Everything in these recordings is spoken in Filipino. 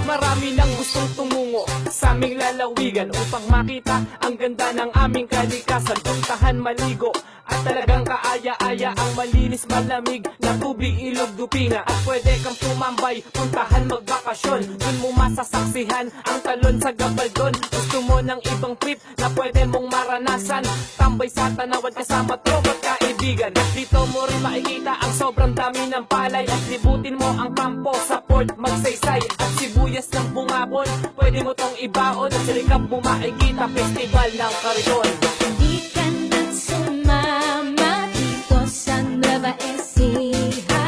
Marami nang gustong tumungo sa aming lalawigan upang makita ang ganda ng aming kalikasan. Puntahan, maligo at talagang kaaya-aya ang malinis malamig na tubig, ilog, dupina. At pwede kang tumambay, puntahan, magbakasyon. Dun mo masasaksihan ang talon sa Gabaldon. Gusto mo ng ibang trip na pwede mong maranasan, tambay sa tanawan kasama tropa at kaibigan. At dito mo rin makikita ang sobrang dami ng palay. At libutin mo ang kampo sa Port Magsaysay at sibuyas ng bungabon. Pwede mo tong ibaon at silikap mo makikita festival ng Kariton. Di ka na sumama dito sa Nueva Ecija,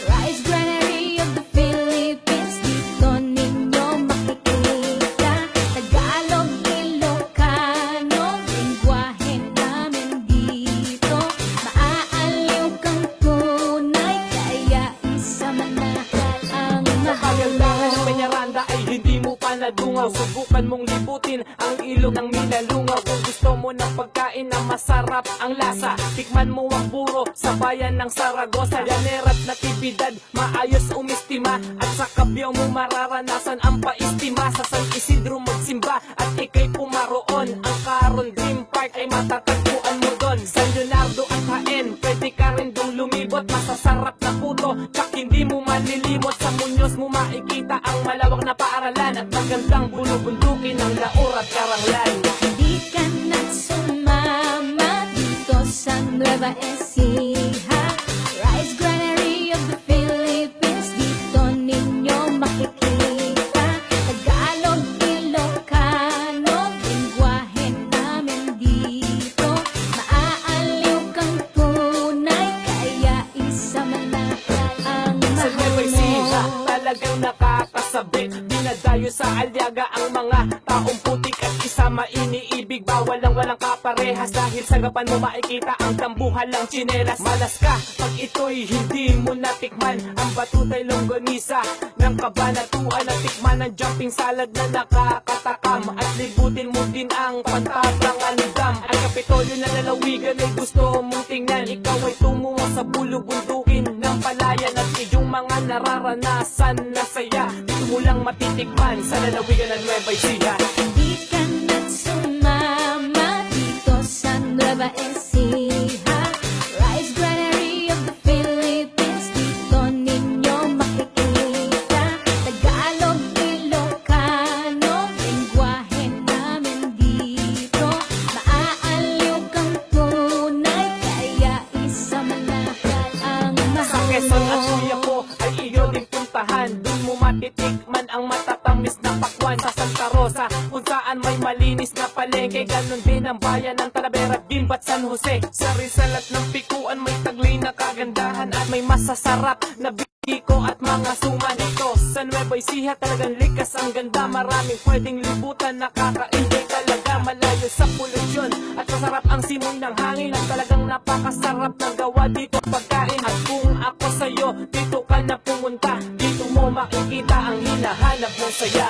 Rice Granary of the Philippines. Dito ninyo makikita Tagalog, Ilocano, lingwahe namin dito. Maaaliw kang tunay, kaya isama na ang Kagandahan ng mahal. Peñaranda ay hindi mo pa nadungaw. Subukan mong libutin ang ilog ng Minalungaw. Kung gusto mo ng pagkain na masarap ang lasa, tikman mo ang buro sa bayan ng Saragosa. Llanerat Natividad, maayos umistima. At sa Cabiao mo mararanasan ang paistima. Sa San Isidro magsimba at ikay pumaroon. Ang Caron Dream Park ay matatagpuan mo doon. San Leonardo at Jaén, pwede ka rin dong lumibot. Masasarap na puto, tsak hindi mo malilimot. Sa Muñoz mo makikita ang malawak na paaralan at magandang bulubundukin ng Laur at Caranglan. Di ka na sumama dito sa Nueva Ecija, Rice Granary of the Philippines. Dito ninyo makikita Tagalog, Ilocano, lingwahe namin dito. Maaaliw kang tunay, kaya isama na ang Sa mahal Nueva Ecija, mo. talagang nakakasabik. Dinadayo sa Aliaga ang mga taong putik at isama iniibig. Bawal ang walang kaparehas dahil sa gapan mo makikita ang tambuhan lang tsinelas. Malas ka pag ito'y hindi mo natikman ang batutay longganisa ng Kabanatuan. At tikman ang jumping salad na nakakatakam at libutin mo din ang Pantablangan Dam. Ang Kapitolyo na lalawigan ay gusto mong tingnan. Ikaw ay tumungo sa bulubundukin ng palayan at iyong mga nararanasan na saya dito mo lang matitikman sa lalawigan ng Nueva Ecija. Di ka na sumama dito sa Nueva Ecija, Rice Granary of the Philippines. Dito ninyo makikita Tagalog, Ilocano, lingwahe namin dito. Maaaliw kang tunay, kaya isama na ang Sa mahal Quezon at mo. Quiapo ay iyo din puntahan. Dun mo matitikman ang matatamis na pakwan. Sa Santa Rosa kung saan may malinis na palengke, ganon din ang bayan ng Talavera, Gimba at San Jose. Sa Rizal at ng Pikuan may taglay na kagandahan at may masasarap na biko at mga suma dito. Sa Nueva Ecija talagang likas ang ganda. Maraming pwedeng libutan, nakaka-enjoy talaga. Malayo sa polusyon at masarap ang simoy ng hangin. At talagang napakasarap ng gawa dito pagkain. At kung ako sa'yo, dito ka na pumunta. Dito mo makikita ang hinahanap mong saya.